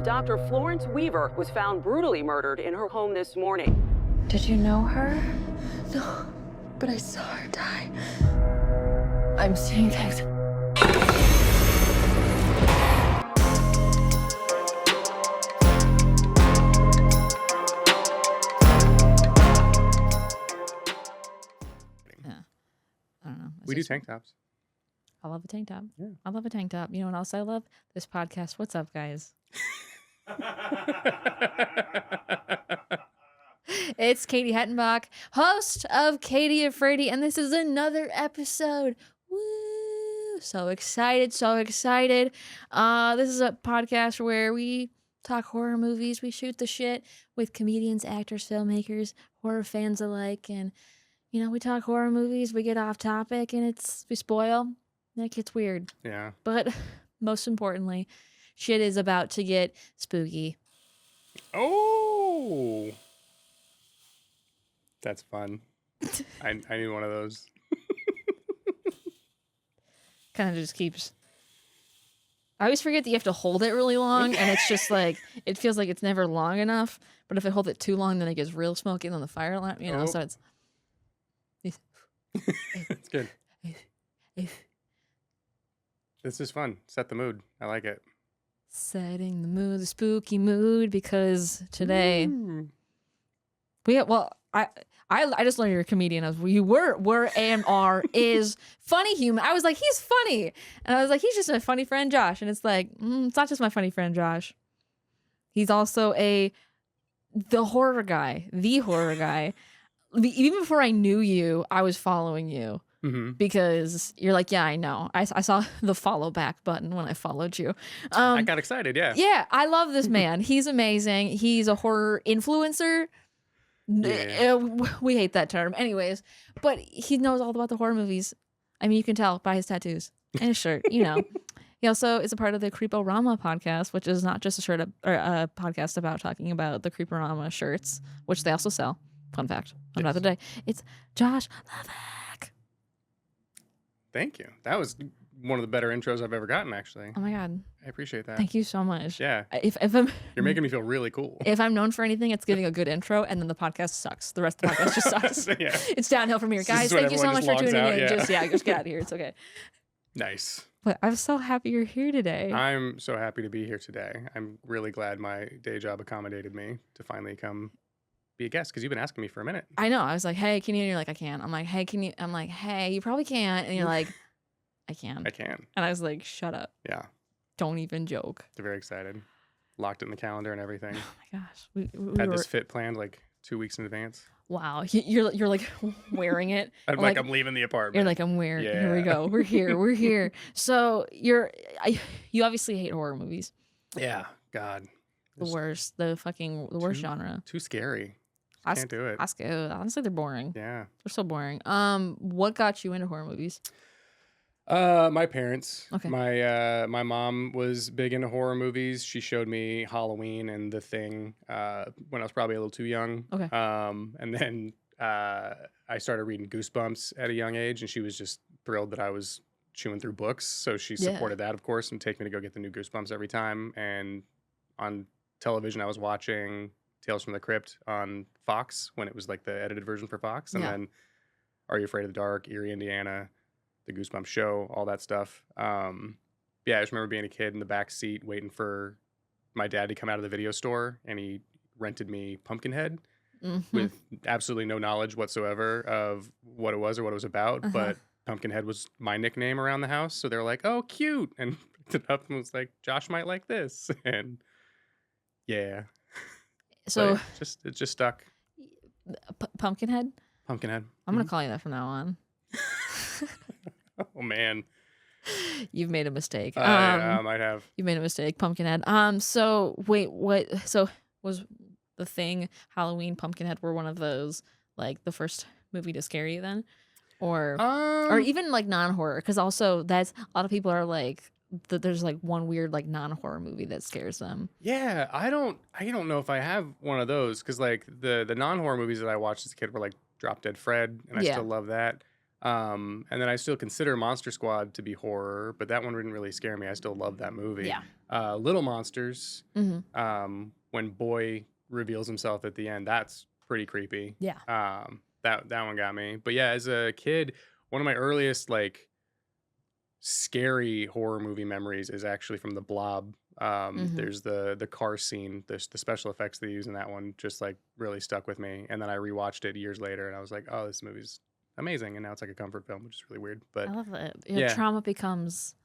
of Dr. Florence Weaver was found brutally murdered in her home this morning. Did you know her? No, but I saw her die. I'm seeing things. I don't know. We do tank tops. I love a tank top. Yeah. I love a tank top. You know what else I love? This podcast. What's up, guys? It's Katie Hettenbach, host of Katie Afraidy, and this is another episode. Woo! So excited, so excited. This is a podcast where we talk horror movies. We shoot the shit with comedians, actors, filmmakers, horror fans alike, and you know, we talk horror movies, we get off topic, and we spoil. That gets weird. Yeah. But most importantly, shit is about to get spooky. Oh, that's fun. I need one of those. Kind of just keeps... I always forget that you have to hold it really long, and it's just like, it feels like it's never long enough. But if I hold it too long, then it gets real smoky on the fire lamp, you know, so it's... It's good. This is fun. Set the mood. I like it. Setting the mood, the spooky mood, because today I just learned you're a comedian. You were and are is funny human. I was like, he's funny, and I was like, he's just my funny friend Josh, and it's like, it's not just my funny friend Josh. He's also the horror guy. Even before I knew you, I was following you. Because you're like, yeah, I know. I saw the follow back button when I followed you. I got excited, yeah. Yeah, I love this man. He's amazing. He's a horror influencer. Yeah. We hate that term. Anyways, but he knows all about the horror movies. I mean, you can tell by his tattoos and his shirt, you know. He also is a part of the Creeporama podcast, which is not just a podcast about talking about the Creeporama shirts, which they also sell. Fun fact. Another day. It's Josh Levesque. Thank you. That was one of the better intros I've ever gotten, actually. Oh my God. I appreciate that. Thank you so much. Yeah. If I'm You're making me feel really cool. If I'm known for anything, it's giving a good intro, and then the podcast sucks. The rest of the podcast just sucks. Yeah. It's downhill from here. This Guys, is when thank you so everyone much for just tuning logs in. out, yeah. Just get out of here. It's okay. Nice. But I'm so happy you're here today. I'm so happy to be here today. I'm really glad my day job accommodated me to finally come be a guest, because you've been asking me for a minute. I know. I was like, hey, can you? And you're like, I can't. I'm like, hey, can you? I'm like, hey, you probably can't. And you're like, I can. I can. And I was like, shut up. Yeah. Don't even joke. They're very excited. Locked it in the calendar and everything. Oh my gosh. We Had were, this fit planned like 2 weeks in advance. wow. You're like wearing it. I'm leaving the apartment. You're like, I'm wearing. Yeah. Here we go. We're here. We're here. So you obviously hate horror movies. Yeah. God. The worst. The worst genre. Too scary. I Can't do it. Honestly, they're boring. Yeah. They're so boring. What got you into horror movies? My parents. Okay. My mom was big into horror movies. She showed me Halloween and The Thing when I was probably a little too young. Okay. And then I started reading Goosebumps at a young age, and she was just thrilled that I was chewing through books. So she supported that, of course, and take me to go get the new Goosebumps every time. And on television, I was watching Tales from the Crypt on Fox when it was like the edited version for Fox, and then Are You Afraid of the Dark, Eerie, Indiana, the Goosebumps show, all that stuff. Yeah, I just remember being a kid in the back seat waiting for my dad to come out of the video store, and he rented me Pumpkinhead with absolutely no knowledge whatsoever of what it was or what it was about. But Pumpkinhead was my nickname around the house, so they were like, "Oh, cute," and picked it up and was like, "Josh might like this," and yeah. So it just stuck. Pumpkinhead. Pumpkinhead. I'm gonna call you that from now on. Oh man, you've made a mistake. I might have. You made a mistake, Pumpkinhead. So wait, what? So was The Thing, Halloween, Pumpkinhead were one of those like the first movie to scare you then, or even like non-horror? Because also that's a lot of people are like there's like one weird like non-horror movie that scares them. Yeah, I don't know if I have one of those, because like the non-horror movies that I watched as a kid were like Drop Dead Fred, and I still love that. And then I still consider Monster Squad to be horror, but that one didn't really scare me. I still love that movie. Yeah. Little Monsters, Mm-hmm. when Boy reveals himself at the end, that's pretty creepy. Yeah. That one got me. But yeah, as a kid, one of my earliest like scary horror movie memories is actually from The Blob. There's the car scene, the special effects they use in that one just like really stuck with me. And then I rewatched it years later and I was like, oh, this movie's amazing. And now it's like a comfort film, which is really weird. But I love that. yeah. Trauma becomes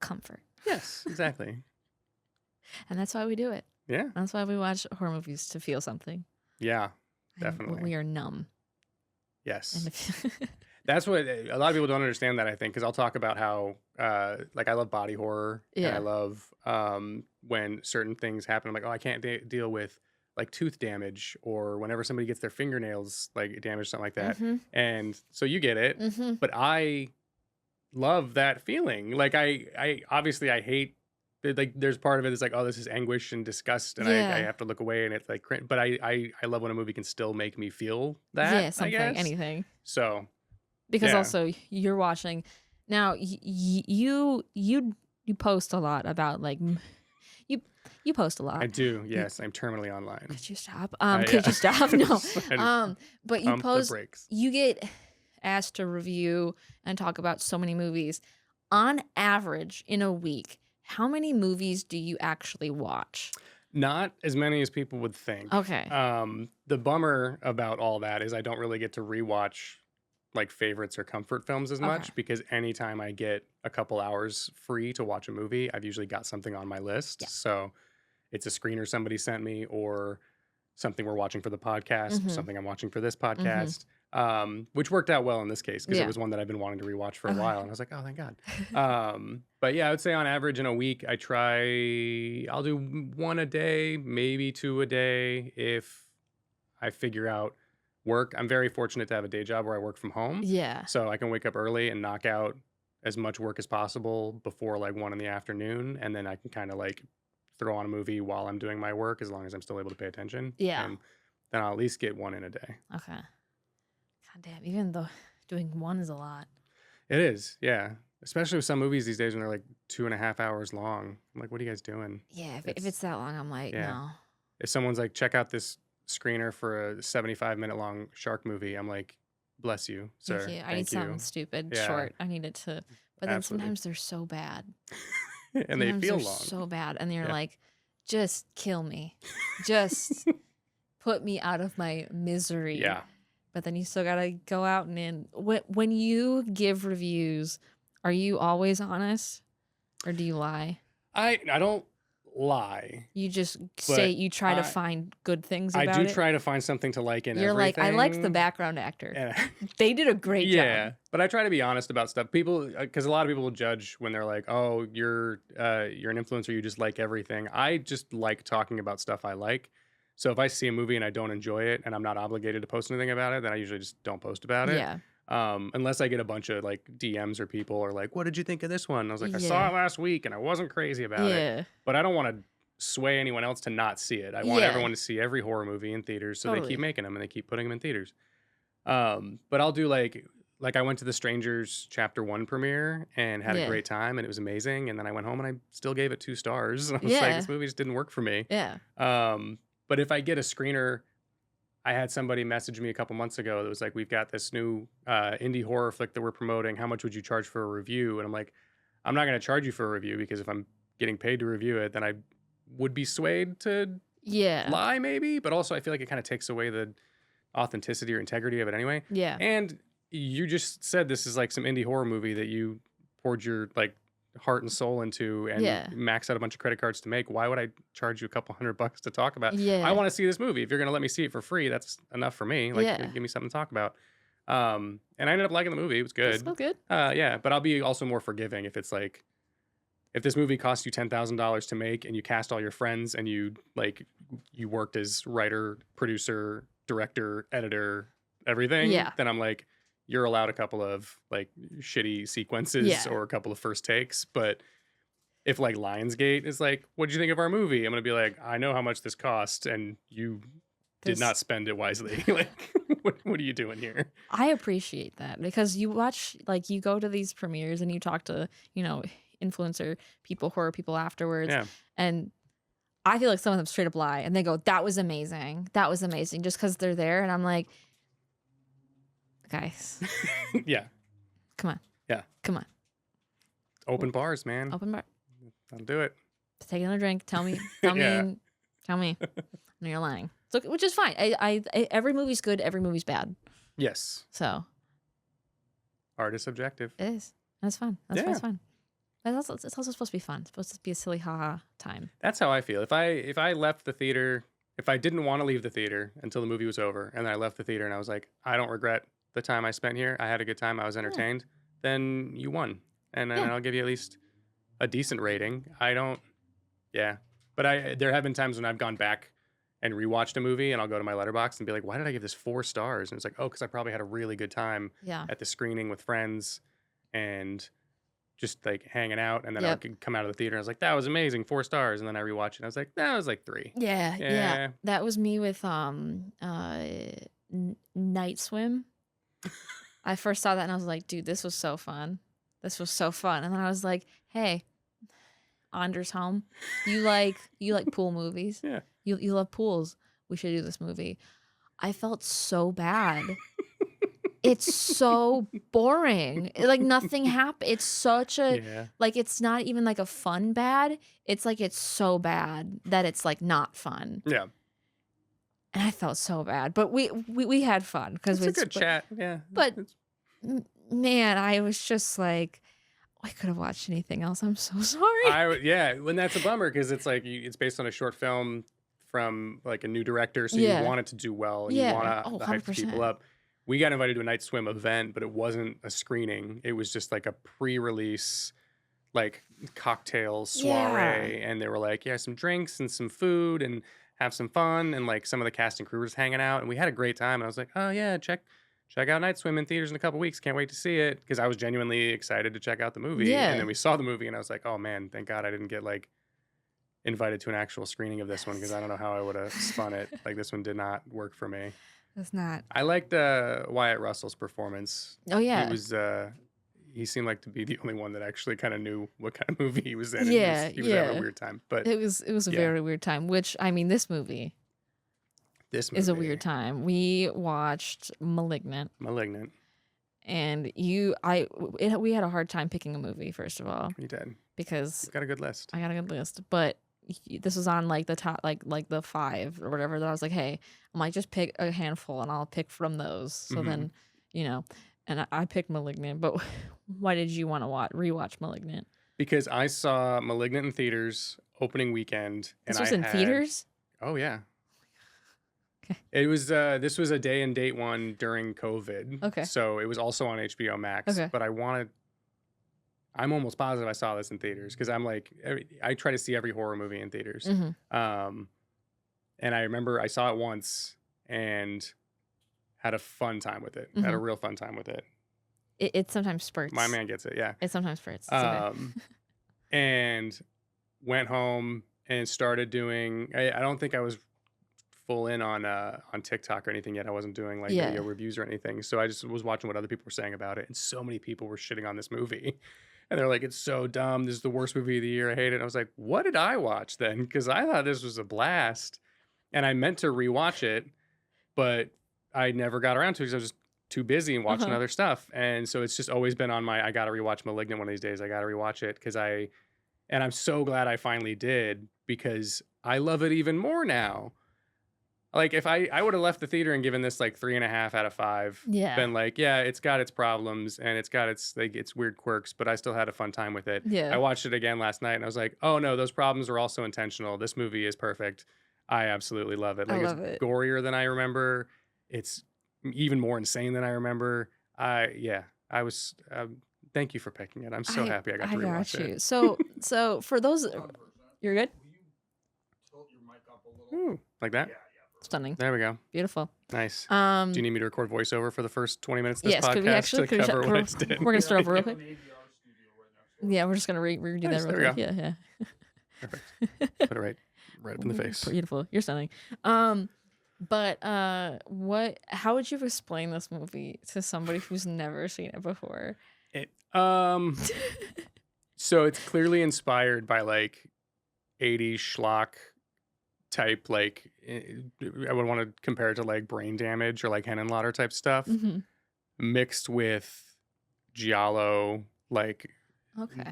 comfort. Yes, exactly. And that's why we do it. Yeah. That's why we watch horror movies, to feel something. Yeah, And definitely. we are numb. Yes. And if That's what a lot of people don't understand that, I think, because I'll talk about how like I love body horror. And Yeah. I love when certain things happen. I'm like, oh, I can't deal with like tooth damage, or whenever somebody gets their fingernails like damaged, something like that. And so you get it, but I love that feeling. Like I obviously I hate like there's part of it is like, oh, this is anguish and disgust, and I Yeah. have to look away, and it's like but I love when a movie can still make me feel that. yeah, I something, guess. anything. So Because yeah. also you're watching now. You post a lot about like you post a lot. I do. Yes, I'm terminally online. Could you stop? Yeah. Could you stop? No. I But you pump the post. brakes. You get asked to review and talk about so many movies. On average, in a week, how many movies do you actually watch? Not as many as people would think. Okay. The bummer about all that is I don't really get to rewatch like favorites or comfort films as much, Okay. because anytime I get a couple hours free to watch a movie, I've usually got something on my list. Yeah. So it's a screener somebody sent me, or something we're watching for the podcast, something I'm watching for this podcast, which worked out well in this case because Yeah. it was one that I've been wanting to rewatch for a Okay. while. And I was like, oh, thank God. But yeah, I would say on average in a week, I'll do one a day, maybe two a day if I figure out work. I'm very fortunate to have a day job where I work from home. Yeah. So I can wake up early and knock out as much work as possible before like 1 in the afternoon. And then I can kind of like throw on a movie while I'm doing my work, as long as I'm still able to pay attention. Yeah. And then I'll at least get one in a day. Okay. God damn. Even though doing one is a lot. It is. Yeah. Especially with some movies these days when they're like 2.5 hours long. I'm like, what are you guys doing? Yeah. If it's that long, I'm like, Yeah. no. If someone's like, check out this screener for a 75-minute long shark movie, I'm like, bless you, sir. Thank you. I need Thank you. something stupid, Yeah. short. I need it to. But then Absolutely. sometimes they're so bad. And they Sometimes feel they're long. so bad, and you're Yeah. like, just kill me, just put me out of my misery. Yeah. But then you still gotta go out and when you give reviews, are you always honest, or do you lie? I don't lie. You just say you try to I- find good things I about do it. try to find something to like in You're everything. like, I liked the background actor. And They did a great yeah, job. but I try to be honest about stuff. People, because a lot of people will judge when they're like, "Oh, you're an influencer. You just like everything." I just like talking about stuff I like. So if I see a movie and I don't enjoy it, and I'm not obligated to post anything about it, then I usually just don't post about it. Yeah. Unless I get a bunch of like DMs or people are like, "What did you think of this one?" And I was like, "I saw Yeah. it last week and I wasn't crazy about it." Yeah. But I don't want to sway anyone else to not see it. I want Yeah. everyone to see every horror movie in theaters, so they Totally. keep making them and they keep putting them in theaters. But I'll do like I went to the Strangers Chapter 1 premiere and had Yeah. a great time, and it was amazing. And then I went home and I still gave it 2 stars. I was Yeah. like, this movie just didn't work for me. Yeah. But if I get a screener, I had somebody message me a couple months ago that was like, we've got this new indie horror flick that we're promoting. How much would you charge for a review? And I'm like, I'm not going to charge you for a review, because if I'm getting paid to review it, then I would be swayed to Yeah. lie maybe. But also I feel like it kind of takes away the authenticity or integrity of it anyway. Yeah. And you just said this is like some indie horror movie that you poured your like heart and soul into and Yeah. maxed out a bunch of credit cards to make. Why would I charge you a couple $100 to talk about? Yeah. I want to see this movie. If you're going to let me see it for free, that's enough for me. Like, Yeah. give me something to talk about. And I ended up liking the movie. It was good. It's still good. Yeah, but I'll be also more forgiving if it's like, if this movie costs you $10,000 to make and you cast all your friends and you worked as writer, producer, director, editor, everything, Yeah. then I'm like, you're allowed a couple of like shitty sequences Yeah. or a couple of first takes. But if like Lionsgate is like, what'd you think of our movie? I'm gonna be like, I know how much this cost, and you did not spend it wisely. Like, what are you doing here? I appreciate that because you watch, like, you go to these premieres and you talk to, you know, influencer people, horror people afterwards. Yeah. And I feel like some of them straight up lie and they go, that was amazing. That was amazing. Just because they're there. And I'm like, guys. Yeah. Come on. Yeah. Come on. Open bars, man. Open bar. I'll do it. Take another drink. Tell me. Yeah. Tell me. No, you're lying. So, which is fine. I every movie's good. Every movie's bad. Yes. So. Art is subjective. It is. That's fun. That's fun. It's also supposed to be fun. It's supposed to be a silly haha time. That's how I feel. If I left the theater, if I didn't want to leave the theater until the movie was over, and then I left the theater and I was like, I don't regret the time I spent here. I had a good time. I was entertained. Then you won, and I'll give you at least a decent rating. I don't. Yeah, but there have been times when I've gone back and rewatched a movie, and I'll go to my letterbox and be like, why did I give this 4 stars? And it's like, oh, because I probably had a really good time at the screening with friends, and just like hanging out, and then I could come out of the theater and I was like, that was amazing, 4 stars, and then I rewatched it and I was like, that was like 3. Yeah. That was me with Night Swim. I first saw that and I was like, dude, this was so fun. This was so fun. And then I was like, hey, Anders Home, you like pool movies? Yeah. You love pools. We should do this movie. I felt so bad. It's so boring. Like nothing happened. It's such a like it's not even like a fun bad. It's like it's so bad that it's like not fun. Yeah. And I felt so bad, but we had fun because it's a good chat. Yeah. But man, I was just like, I could have watched anything else. I'm so sorry. When that's a bummer because it's like it's based on a short film from like a new director, so you want it to do well. And you want to hype people up. We got invited to a Night Swim event, but it wasn't a screening. It was just like a pre-release, like cocktail soiree, and they were like, some drinks and some food and have some fun, and like some of the cast and crew was hanging out, and we had a great time. And I was like, oh yeah, check out Night Swim in theaters in a couple weeks. Can't wait to see it, because I was genuinely excited to check out the movie. Yeah. And then we saw the movie, and I was like, oh man, thank God I didn't get like invited to an actual screening of this one, because I don't know how I would have spun it. Like this one did not work for me. It's not. I liked Wyatt Russell's performance. Oh yeah. It was he seemed like to be the only one that actually kind of knew what kind of movie he was in. Yeah, he was having a weird time. But it was a very weird time, which I mean this movie is a weird time. We watched Malignant. And we had a hard time picking a movie, first of all. You did. Because you got a good list. I got a good list, but this was on like the top, like the 5 or whatever. That I was like, hey, I might just pick a handful and I'll pick from those. So then, and I picked Malignant. But why did you want to rewatch Malignant? Because I saw Malignant in theaters opening weekend. And this was in theaters? Oh yeah. Okay. It was this was a day and date one during COVID. Okay. So it was also on HBO Max. Okay. But I'm almost positive I saw this in theaters, because I'm like, I try to see every horror movie in theaters. Mm-hmm. And I remember I saw it once and had a fun time with it. Mm-hmm. Had a real fun time with it. It sometimes spurts. My man gets it, yeah. It sometimes spurts. It's okay. And went home and started doing, I don't think I was full in on TikTok or anything yet. I wasn't doing like video reviews or anything. So I just was watching what other people were saying about it. And so many people were shitting on this movie. And they're like, it's so dumb. This is the worst movie of the year. I hate it. And I was like, what did I watch then? Because I thought this was a blast. And I meant to rewatch it, but I never got around to it because I was just too busy and watching other stuff. And so it's just always been on my, I got to rewatch Malignant one of these days. I got to rewatch it and I'm so glad I finally did, because I love it even more now. Like if I would have left the theater and given this like 3.5 out of 5, been like, yeah, it's got its problems and it's got its weird quirks, but I still had a fun time with it. Yeah. I watched it again last night and I was like, oh no, those problems are also intentional. This movie is perfect. I absolutely love it. Like, I love it. Gorier than I remember. It's even more insane than I remember. I was. Thank you for picking it. I'm so happy I got to rewatch it. So for those, you're good. Ooh, like that. Stunning. There we go. Beautiful. Nice. Do you need me to record voiceover for the first 20 minutes of this podcast could we actually, to cover what it's did? We're gonna start over real quick. Yeah, we're just gonna redo Nice, that real quick. Yeah. Perfect. Put it right up in the face. Beautiful. You're stunning. But how would you explain this movie to somebody who's never seen it before? It, so it's clearly inspired by like 80s schlock type, like I would want to compare it to like Brain Damage or like Henenlotter type stuff, mixed with giallo, like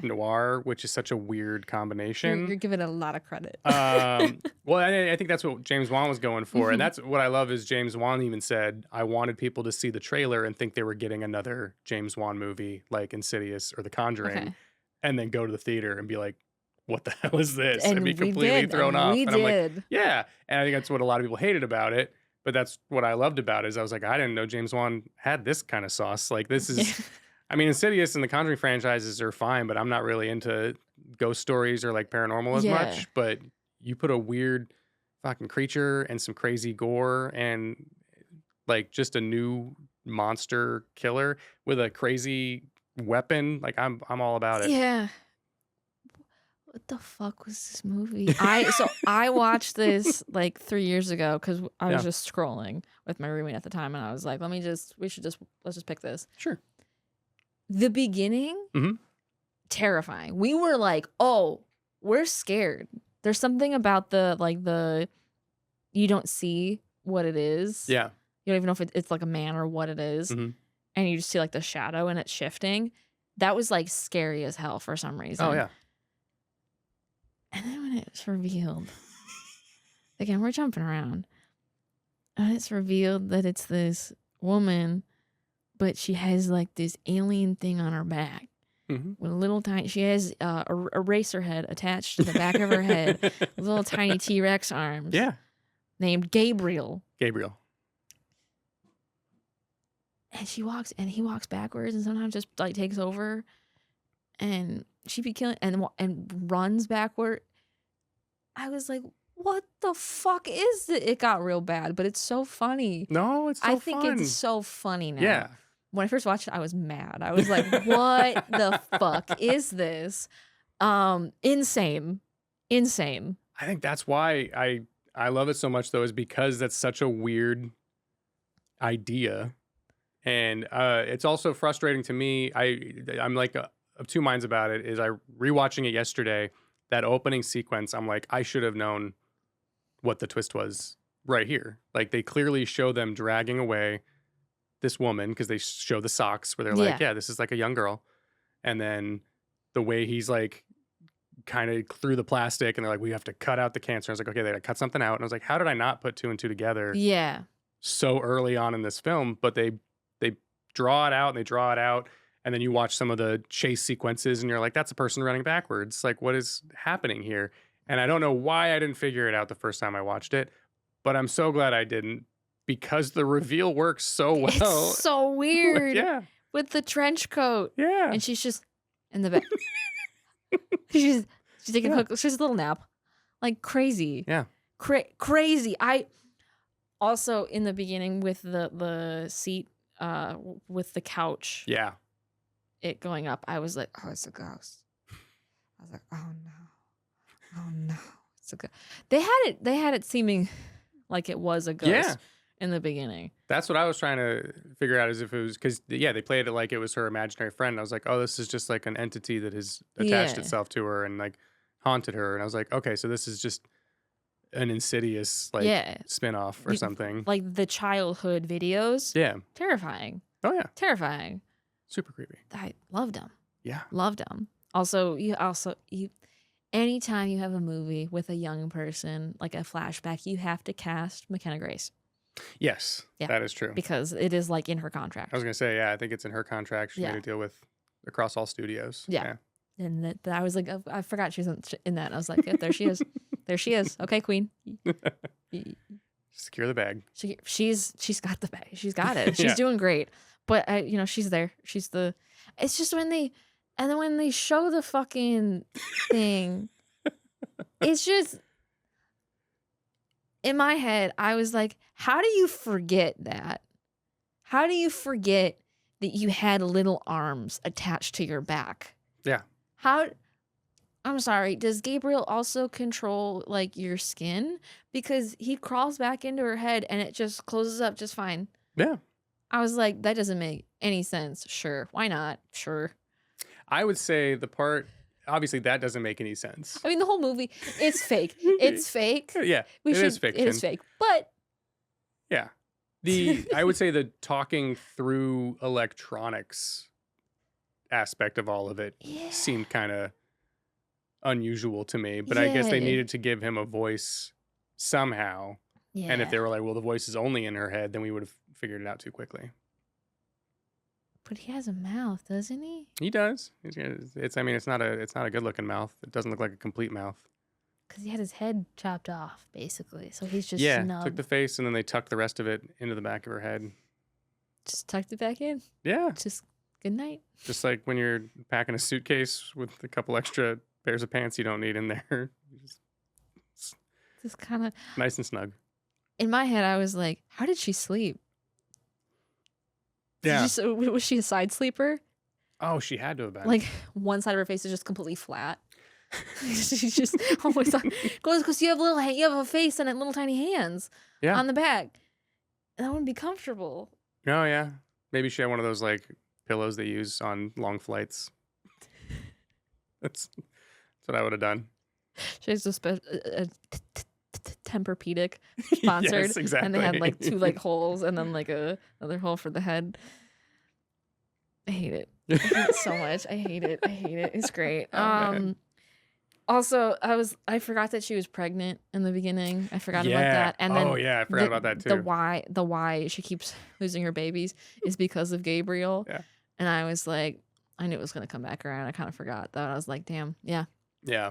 noir, which is such a weird combination. You're giving it a lot of credit. Well, I think that's what James Wan was going for, and that's what I love is James Wan even said, I wanted people to see the trailer and think they were getting another James Wan movie like Insidious or The Conjuring, and then go to the theater and be like, what the hell is this? And be completely thrown off. And I'm like, yeah. And I think that's what a lot of people hated about it. But that's what I loved about it is I was like, I didn't know James Wan had this kind of sauce. Like this is, I mean, Insidious and the Conjuring franchises are fine, but I'm not really into ghost stories or like paranormal as much. But you put a weird fucking creature and some crazy gore and like just a new monster killer with a crazy weapon. Like I'm all about it. Yeah. What the fuck was this movie? I watched this like 3 years ago because I was just scrolling with my roommate at the time, and I was like, let's just pick this. Sure. The beginning, terrifying. We were like, oh, we're scared. There's something about you don't see what it is. Yeah. You don't even know if it's like a man or what it is. And you just see like the shadow and it's shifting. That was like scary as hell for some reason. Oh, yeah. And then when it's revealed, again, we're jumping around. And it's revealed that it's this woman, but she has like this alien thing on her back. With a little tiny, she has a eraser head attached to the back of her head, with little tiny T-Rex arms. Yeah. Named Gabriel. Gabriel. And he walks backwards and sometimes just like takes over. And she be killing and runs backward. I was like, what the fuck is it? It got real bad, but it's so funny. No, it's so I think it's so funny now. Yeah. When I first watched it, I was mad. I was like, what the fuck is this? Insane. I think that's why I love it so much though, is because that's such a weird idea. And it's also frustrating to me. I'm like of two minds about it. Is I rewatching it yesterday, that opening sequence, I'm like, I should have known what the twist was right here. Like they clearly show them dragging away this woman because they show the socks where they're like, yeah, this is like a young girl. And then the way he's like kind of through the plastic and they're like, we have to cut out the cancer. I was like, okay, they gotta cut something out. And I was like, how did I not put two and two together? Yeah. So early on in this film, but they draw it out and they draw it out. And then you watch some of the chase sequences and you're like, that's a person running backwards. Like, what is happening here? And I don't know why I didn't figure it out the first time I watched it, but I'm so glad I didn't because the reveal works so well. It's so weird. Yeah. With the trench coat. Yeah. And she's just in the back. she's taking a little nap. Like crazy. Yeah. Crazy. I also in the beginning with the seat with the couch. Yeah. It going up, I was like, oh, it's a ghost. I was like, oh no, it's a ghost. They had it seeming like it was a ghost in the beginning. That's what I was trying to figure out, as if it was because they played it like it was her imaginary friend. I was like, oh, this is just like an entity that has attached itself to her and like haunted her. And I was like, okay, so this is just an Insidious like spinoff or something. Like the childhood videos. Yeah, terrifying. Oh yeah, terrifying. Super creepy. I loved them. Yeah. Loved them. Also, anytime you have a movie with a young person, like a flashback, you have to cast McKenna Grace. Yes. Yeah. That is true. Because it is like in her contract. I was going to say, I think it's in her contract. She made a deal with across all studios. Yeah. And that I was like, I forgot she was in that. And I was like, there she is. There she is. Okay, queen. Secure the bag. She's got the bag. She's got it. She's doing great. But she's there. It's just when they show the fucking thing, it's just in my head, I was like, how do you forget that? How do you forget that you had little arms attached to your back? Yeah. I'm sorry, does Gabriel also control like your skin? Because he crawls back into her head and it just closes up just fine. Yeah. I was like, that doesn't make any sense. Sure. Why not? Sure. I would say the part, obviously that doesn't make any sense. I mean, the whole movie, it's fake. It's fake. Yeah, it is fiction. It is fake. But yeah. I would say the talking through electronics aspect of all of it seemed kind of unusual to me, but I guess they needed to give him a voice somehow. Yeah. And if they were like, well, the voice is only in her head, then we would have figured it out too quickly. But he has a mouth, doesn't he? He does. I mean, it's not a good looking mouth. It doesn't look like a complete mouth. Because he had his head chopped off, basically. So he's just snub. Took the face and then they tucked the rest of it into the back of her head. Just tucked it back in? Yeah. Just good night. Just like when you're packing a suitcase with a couple extra pairs of pants you don't need in there. Just kind of nice and snug. In my head, I was like, how did she sleep? Yeah. Was she a side sleeper? Oh, she had to have been. Like one side of her face is just completely flat. She's just always on. Because you have a face and little tiny hands on the back. That wouldn't be comfortable. Oh yeah, maybe she had one of those like pillows they use on long flights. That's what I would have done. She has a Tempur-Pedic sponsored, yes, exactly. And they had like 2 like holes and then like another hole for the head. I hate it. I hate it so much. I hate it. It's great. Also, I forgot that she was pregnant in the beginning. I forgot about that. And then I forgot about that too. The why she keeps losing her babies is because of Gabriel. Yeah. And I was like, I knew it was gonna come back around. I kind of forgot that. I was like, damn, yeah. Yeah.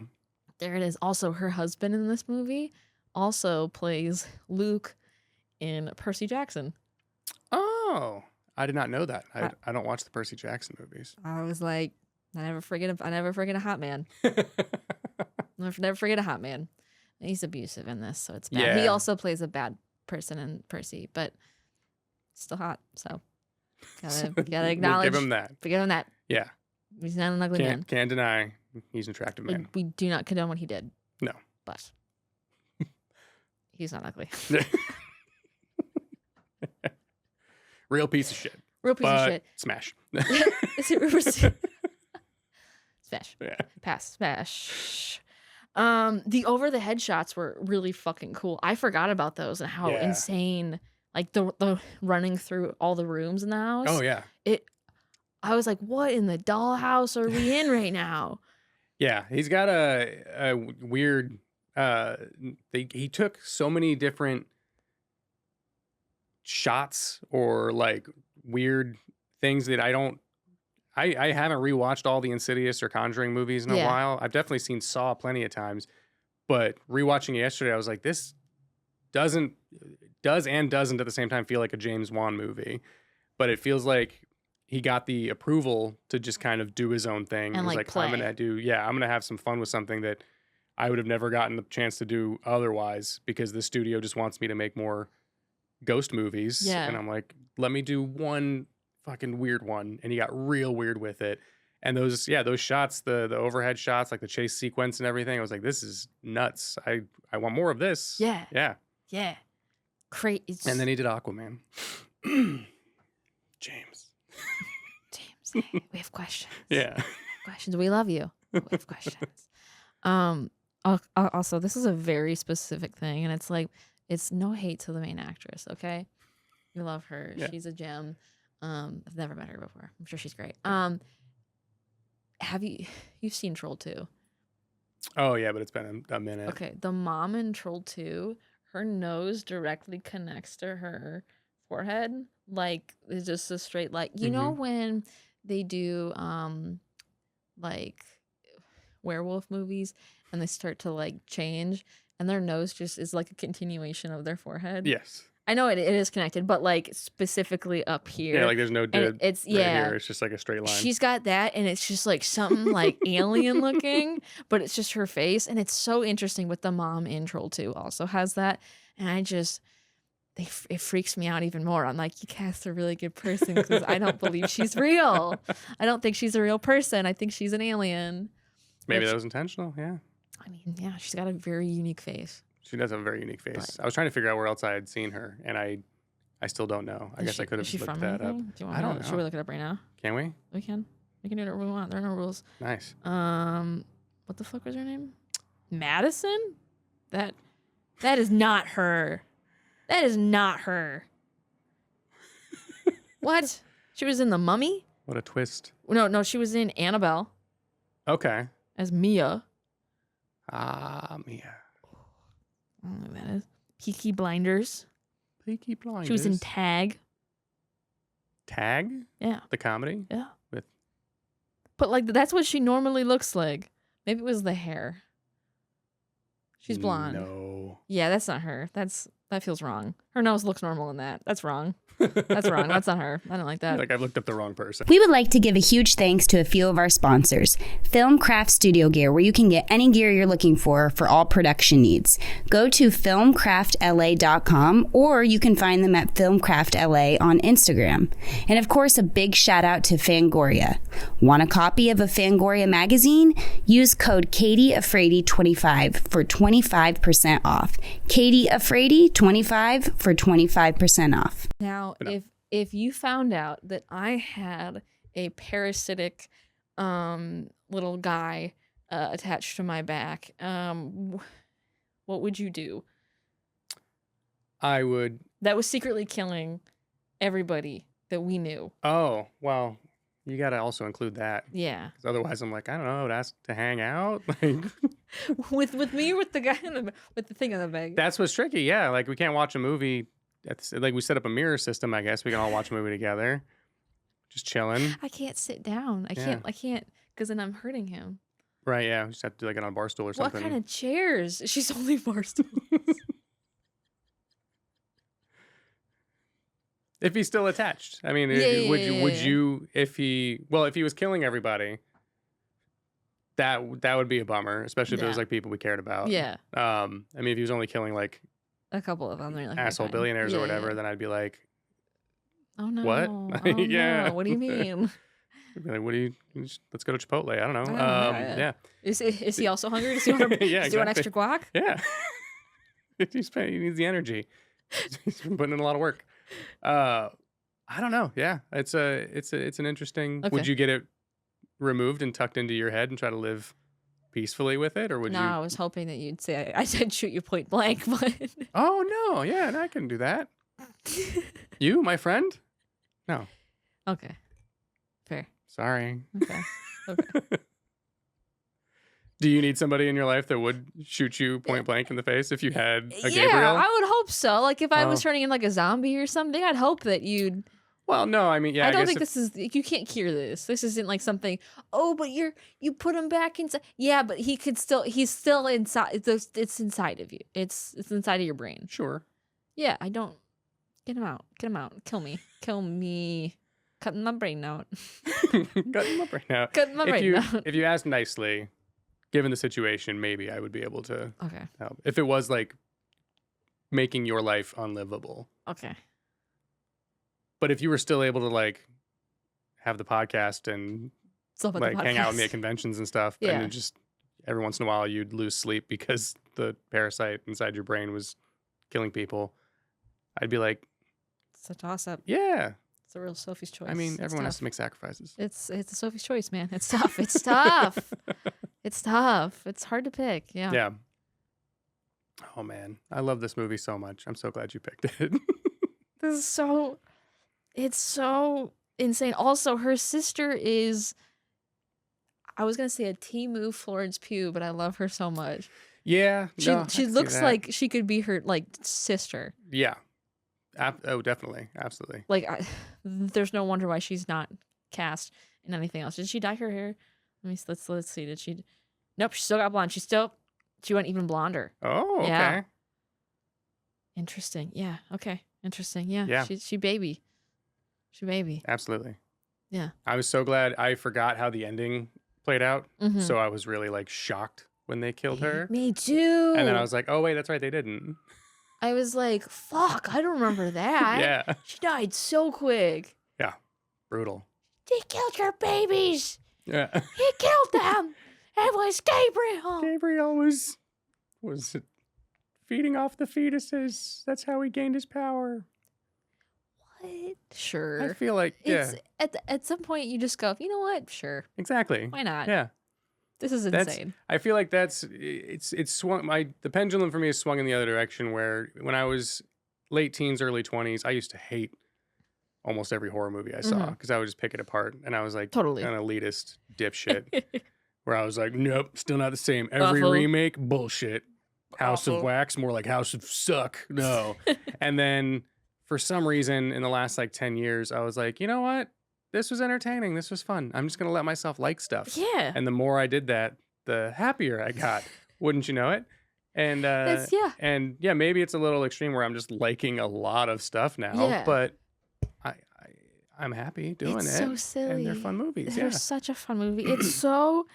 There it is. Also, her husband in this movie also plays Luke in Percy Jackson. Oh, I did not know that. I don't watch the Percy Jackson movies. I was like, I never forget a hot man. never forget a hot man. He's abusive in this, so it's bad. Yeah. He also plays a bad person in Percy, but still hot. So gotta acknowledge. We'll give him that. Give him that. Yeah. He's not an ugly man. Can't deny he's an attractive man. We do not condone what he did. No. But he's not ugly. Real piece of shit. Real piece of shit. Smash. Smash. Yeah. Pass. Smash. The over the head shots were really fucking cool. I forgot about those and how insane, like the running through all the rooms in the house. Oh yeah. I was like, what in the dollhouse are we in right now? Yeah, he's got a weird. He took so many different shots or like weird things that I haven't rewatched all the Insidious or Conjuring movies in a while. I've definitely seen Saw plenty of times, but rewatching it yesterday, I was like, this does and doesn't at the same time feel like a James Wan movie, but it feels like he got the approval to just kind of do his own thing. And like play. I'm gonna have some fun with something that I would have never gotten the chance to do otherwise, because the studio just wants me to make more ghost movies. Yeah. And I'm like, let me do one fucking weird one. And he got real weird with it. And those shots, the overhead shots, like the chase sequence and everything, I was like, this is nuts. I want more of this. Yeah. Yeah. Yeah. Great. And then he did Aquaman. James, we have questions. Yeah. Questions. We love you. We have questions. Also, this is a very specific thing, and it's like, it's no hate to the main actress, okay? We love her. Yeah. She's a gem. I've never met her before. I'm sure she's great. You've seen Troll 2? Oh yeah, but it's been a minute. Okay, the mom in Troll 2, her nose directly connects to her forehead. Like, it's just a straight, like, you know when they do like werewolf movies and they start to like change and their nose just is like a continuation of their forehead? Yes. I know it is connected, but like specifically up here. Yeah, like there's no dead. It's here. It's just like a straight line. She's got that, and it's just like something like alien looking, but it's just her face, and it's so interesting. With the mom in Troll 2 also has that, and it freaks me out even more. I'm like, you cast a really good person because I don't believe she's real. I don't think she's a real person. I think she's an alien. Maybe that was intentional. Yeah. I mean, yeah, she's got a very unique face. She does have a very unique face. But- I was trying to figure out where else I had seen her, and I still don't know. I guess I could have Is she looked from that up. anything? Do you want I don't Should know. we look it up right now? Can we? We can. We can do whatever we want. There are no rules. Nice. What the fuck was her name? Madison? That is not her. That is not her. What? She was in The Mummy? What a twist. No, she was in Annabelle Okay. as Mia. Ah, Mia. I don't know who that is. Peaky Blinders. Peaky Blinders. She was in Tag. Tag? Yeah. The comedy? Yeah. With But like that's what she normally looks like. Maybe it was the hair. She's blonde. No. Yeah, that's not her. That feels wrong. Her nose looks normal in that. That's wrong. That's wrong. That's not her. I don't like that. Like I've looked up the wrong person. We would like to give a huge thanks to a few of our sponsors. Filmcraft Studio Gear, where you can get any gear you're looking for all production needs. Go to filmcraftla.com or you can find them at filmcraftla on Instagram. And of course, a big shout out to Fangoria. Want a copy of a Fangoria magazine? Use code Katie Afraidy 25 for 25% off. Katie Afraidy 25 for 25% off. Now, if you found out that I had a parasitic little guy attached to my back, what would you do? I would. That was secretly killing everybody that we knew. Oh, well, you got to also include that. Yeah. 'Cause otherwise, I'm like, I don't know, I would ask to hang out. Like, with me or with the guy with the thing on the bag? that's what's tricky. Yeah. Like, we can't watch a movie. Like, we set up a mirror system, I guess. We can all watch a movie together. Just chilling. I can't sit down. I can't, because then I'm hurting him. Right. Yeah. We just have to do like it on a bar stool or something. What kind of chairs? She's only bar stools. If he's still attached. I mean, would you, if he was killing everybody, that would be a bummer, especially if it was like people we cared about. Yeah. I mean, if he was only killing like A couple of them. They're like, asshole fine. billionaires or Yeah, whatever, yeah. then I'd be like, Oh no. What? Oh, Yeah. no. What do you mean? I'd be like, what do you? Let's go to Chipotle. I don't know. Yeah. Is he also hungry? Does he want, Yeah, does he want extra guac? Yeah. He needs the energy. He's been putting in a lot of work. I don't know. Yeah, it's an interesting. Okay. Would you get it removed and tucked into your head and try to live peacefully with it, or would No, you? I was hoping that you'd say I said shoot you point blank, but Oh no! Yeah, no, I couldn't do that. You, my friend? No. okay, fair. Sorry. Okay, okay. Do you need somebody in your life that would shoot you point blank in the face if you had a Yeah, Gabriel? I would hope so. Like if I was Oh. turning in like a zombie or something, I'd hope that you'd. Well, no, I mean, yeah, I don't guess think this is. You can't cure this. This isn't like something. Oh, but you put him back inside. Yeah, but he could still. He's still inside. It's inside of you. It's inside of your brain. Sure. Yeah, I don't. Get him out. Get him out. Kill me. Kill me. Cutting my brain out. Cut him up right now. Cutting my brain out. If you asked nicely, given the situation, maybe I would be able to Okay. help. If it was like making your life unlivable. Okay. But if you were still able to like have the podcast and So about like the hang out with me podcast. at conventions and stuff, Yeah. and then just every once in a while you'd lose sleep because the parasite inside your brain was killing people, I'd be like, It's a toss up. yeah. It's a real Sophie's choice. I mean, It's everyone has tough. to make sacrifices. It's a Sophie's choice, man. It's tough. It's tough. It's tough. It's hard to pick. Yeah. Yeah. Oh man, I love this movie so much. I'm so glad you picked it. This is so. It's so insane. Also, her sister is. I was gonna say a Temu Florence Pugh, but I love her so much. Yeah. She no, I she can see looks that. like she could be her like sister. Yeah. Oh, definitely. Absolutely. Like, there's no wonder why she's not cast in anything else. Did she dye her hair? Let's see. Did she? Nope. She still got blonde. She went even blonder. Oh, okay. Yeah. Interesting. Yeah. Okay. Interesting. Yeah. Yeah. She baby. She baby. Absolutely. Yeah. I was so glad I forgot how the ending played out. Mhm. So I was really like shocked when they killed her. Me too. And then I was like, oh, wait, that's right. They didn't. I was like, fuck. I don't remember that. Yeah. She died so quick. Yeah. Brutal. They killed your babies. Yeah. He killed them. It was Gabriel. Gabriel was feeding off the fetuses. That's how he gained his power. What? Sure. I feel like, yeah. At some point, you just go, you know what? Sure. Exactly. Why not? Yeah. This is insane. I feel like it's swung. The pendulum for me has swung in the other direction. Where when I was late teens, early 20s, I used to hate almost every horror movie I saw because I would just pick it apart, and I was like Totally an elitist dipshit. Where I was like, nope, still not the same. Every Awful. remake, bullshit. House Awful. of Wax, more like House of Suck. No. And then for some reason, in the last like 10 years, I was like, you know what? This was entertaining. This was fun. I'm just going to let myself like stuff. Yeah. And the more I did that, the happier I got. Wouldn't you know it? And and yeah, maybe it's a little extreme where I'm just liking a lot of stuff now. Yeah. But I'm happy doing It's it. so silly. And they're fun movies. They're Yeah. such a fun movie. It's so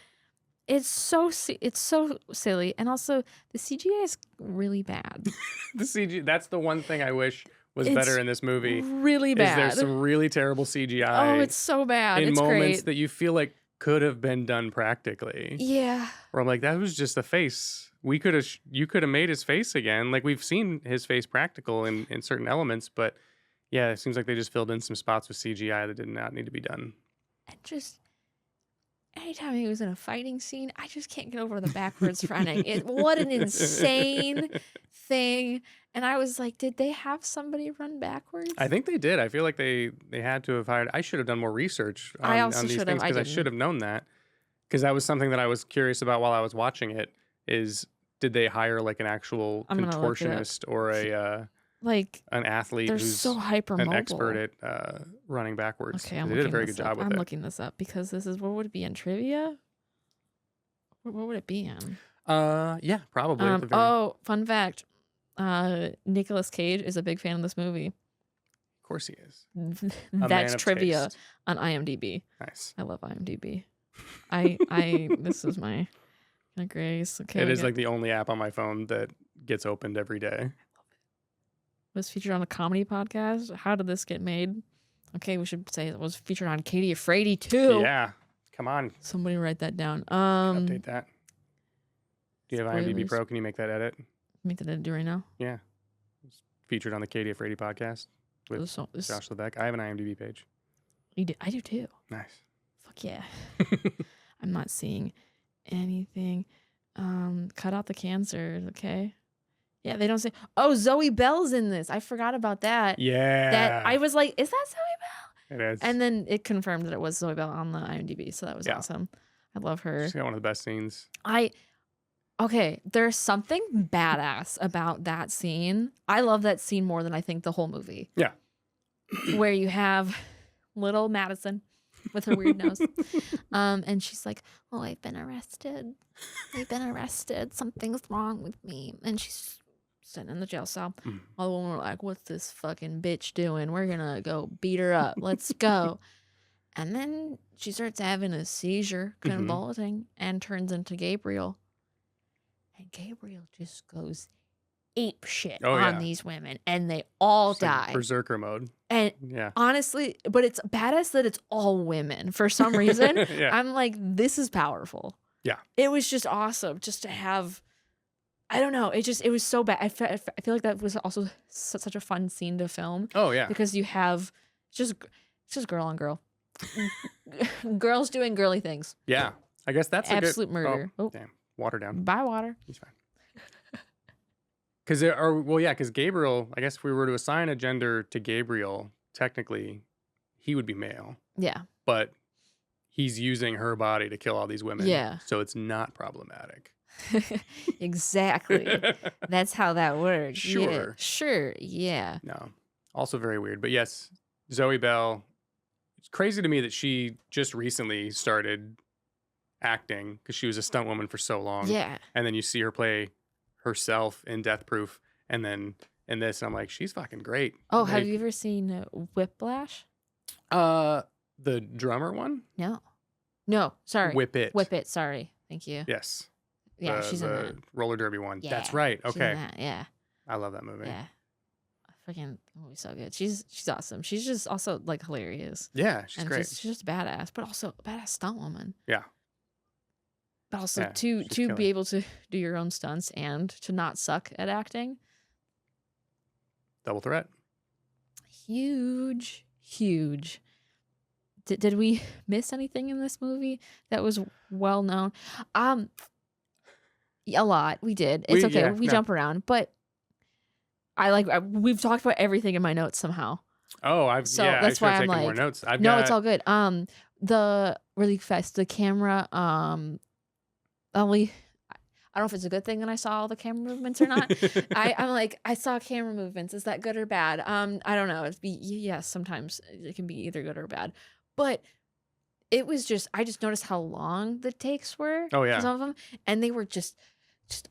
silly, and also the CGI is really bad. The CG, that's the one thing I wish was It's better in this movie. Really bad. Is there's some really terrible CGI Oh, it's so bad. in It's moments great. that you feel like could have been done practically. Yeah. Where I'm like, that was just a face. You could have made his face again. Like we've seen his face practical in certain elements, but yeah, it seems like they just filled in some spots with CGI that did not need to be done. And just anytime he was in a fighting scene, I just can't get over the backwards running. What an insane thing. And I was like, did they have somebody run backwards? I think they did. I feel like they had to have hired. I should have done more research on, I also on these should have. things I because I didn't. should have known that. Because that was something that I was curious about while I was watching it. Is did they hire like an actual I'm gonna look it up. contortionist or Like, an athlete they're who's so hyper an mobile. expert at running backwards? Okay, I'm They did a looking very this good up. job with I'm it. looking this up because this is, what would it be in trivia? What would it be in? Yeah, probably. at the very- Oh, fun fact. Nicolas Cage is a big fan of this movie. Of course he is. A man That's of trivia taste. on IMDb. Nice. I love IMDb. This is my grace. Okay, It is like the only app on my phone that gets opened every day. was featured on a comedy podcast. How did this get made? Okay, we should say it was featured on Katie Afraidy too. Yeah. Come on. Somebody write that down. Update that. Do you have IMDb spoilers. Pro? Can you make that edit? Make that edit right now. Yeah. It's featured on the Katie Afraidy podcast with This- Josh Levesque. I have an IMDb page. I do too. Nice. Fuck yeah. I'm not seeing anything. Cut out the cancer, okay? Yeah, they don't say. Oh, Zoe Bell's in this. I forgot about that. Yeah. That I was like, is that Zoe Bell? It is. And then it confirmed that it was Zoe Bell on the IMDb, so that was Yeah. awesome. I love her. She's got one of the best scenes. Okay, there's something badass about that scene. I love that scene more than I think the whole movie. Yeah. Where you have little Madison with her weird nose. And she's like, oh, I've been arrested. Something's wrong with me. And she's sitting in the jail cell. All the women were like, what's this fucking bitch doing? We're gonna go beat her up. Let's go. And then she starts having a seizure, convulsing, and turns into Gabriel. And Gabriel just goes ape shit on these women, and they all It's like die. berserker mode. And Yeah. honestly, but it's badass that it's all women for some reason. Yeah. I'm like, this is powerful. Yeah. It was just awesome just to have, I don't know. It was so bad. I feel like that was also such a fun scene to film Oh, yeah. because you have it's just girl on girl. Girls doing girly things. Yeah. I guess that's Absolute a good, murder. Oh, Oh. damn. Water down. Buy water. He's fine. Because there are, well, yeah, because Gabriel, I guess if we were to assign a gender to Gabriel, technically he would be male, Yeah. but he's using her body to kill all these women. Yeah. So it's not problematic. Exactly. That's how that works. Yeah. Sure. Sure. Yeah. No. Also very weird. But yes, Zoe Bell, it's crazy to me that she just recently started acting because she was a stunt woman for so long. Yeah. And then you see her play herself in Death Proof and then in this, and I'm like, she's fucking great. Oh, have Like, you ever seen Whiplash? the drummer one? No, sorry. Whip It. Whip It, sorry. Thank you. Yes. Yeah, the, she's in the that. roller derby one. Yeah, That's right. she's in Okay. that, yeah. I love that movie. Yeah. Freaking movie's so good. She's awesome. She's just also like hilarious. Yeah, she's And great. she's just badass, but also a badass stunt woman. Yeah. But also Yeah, to she's to killer. be able to do your own stunts and to not suck at acting. Double threat. Huge, huge. Did we miss anything in this movie that was well known? A lot. We did. It's okay. We jump around, but we've talked about everything in my notes somehow. Oh, I I should that's have why I'm taken more like, notes. I've no, got it's all good. The really fast, the camera, only, I don't know if it's a good thing that I saw all the camera movements or not. I'm like, I saw camera movements. Is that good or bad? I don't know. Yes, sometimes it can be either good or bad, but it was just, I just noticed how long the takes were. Oh, For yeah. some of them, and they were just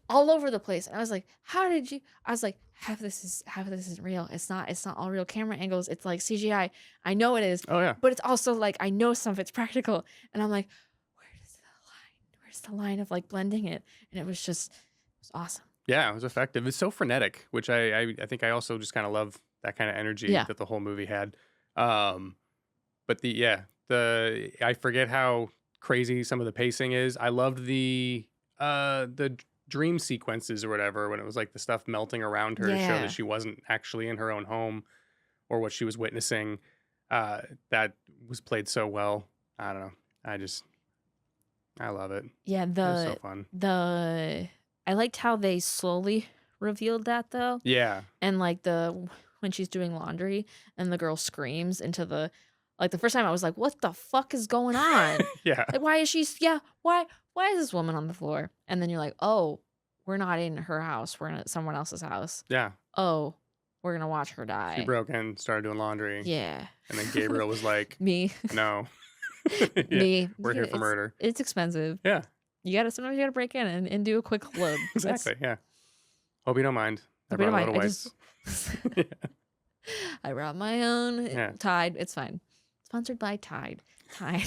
all over the place. And I was like, how did you? I was like, half of this isn't real. It's not all real camera angles. It's like CGI. I know it is. Oh, yeah. But it's also like, I know some of it's practical. And I'm like, where's the line of like blending it? And it was awesome. Yeah, it was effective. It's so frenetic, which I think I also just kind of love that kind of energy Yeah. that the whole movie had. But I forget how crazy some of the pacing is. I loved the dream sequences or whatever, when it was like the stuff melting around her to show Yeah. that she wasn't actually in her own home or what she was witnessing. That was played so well. I don't know. I love it. Yeah, It was so fun. I liked how they slowly revealed that though. Yeah. And like when she's doing laundry and the girl screams into the first time I was like, what the fuck is going on? Yeah. Like, why is why is this woman on the floor? And then you're like, oh, we're not in her house. We're in someone else's house. Yeah. Oh, we're going to watch her die. She broke in, started doing laundry. Yeah. And then Gabriel was like, Me. no. Yeah, Me. we're here for murder. It's expensive. Yeah. Sometimes you gotta break in and do a quick load. Exactly. Yeah. Hope you don't mind. I Hope you brought don't a mind. little whites. I brought my own. Yeah. Tide. It's fine. Sponsored by Tide. Tide.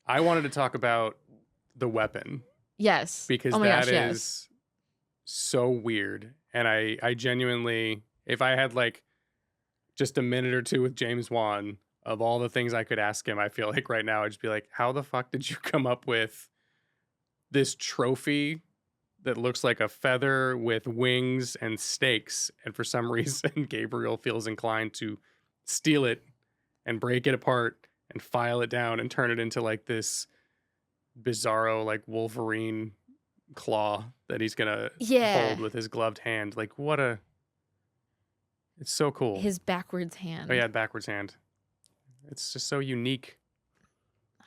I wanted to talk about the weapon Yes. because oh my that gosh, yes. is so weird. And I genuinely, if I had like just a minute or two with James Wan, of all the things I could ask him, I feel like right now I'd just be like, how the fuck did you come up with this trophy that looks like a feather with wings and stakes? And for some reason, Gabriel feels inclined to steal it and break it apart and file it down and turn it into like this bizarro, like Wolverine claw that he's gonna hold with his gloved hand. Like, it's so cool. His backwards hand. Oh yeah, backwards hand. It's just so unique.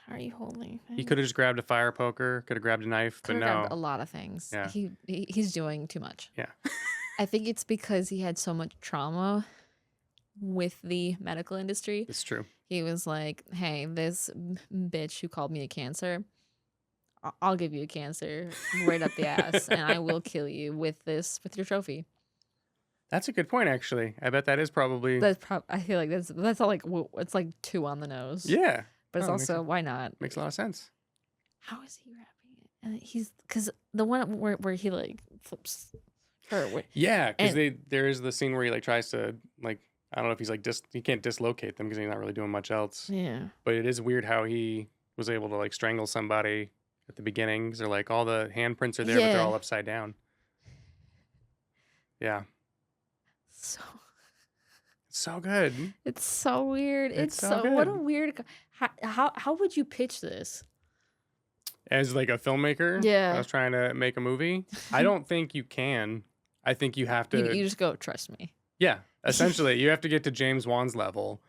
How are you holding? He could have just grabbed a fire poker, could have grabbed a knife, but no. Grabbed a lot of things. Yeah. He's doing too much. Yeah. I think it's because he had so much trauma with the medical industry. It's true. He was like, hey, this bitch who called me a cancer, I'll give you a cancer right up the ass and I will kill you with your trophy. That's a good point, actually. I bet that is probably. I feel like that's all like, it's like too on the nose. Yeah. But it's Oh, also, why not? Makes a lot of sense. How is he wrapping it? And because the one where he like flips her. Yeah, because there is the scene where he like tries to like, I don't know if he's like he can't dislocate them because he's not really doing much else. Yeah. But it is weird how he was able to like strangle somebody at the beginning because they're like all the handprints are there, but they're all upside down. Yeah. So good. It's so weird. It's so good. What a weird. How would you pitch this? As like a filmmaker, Yeah. I was trying to make a movie. I don't think you can. I think you have to. You just go, trust me. Yeah, essentially, you have to get to James Wan's level,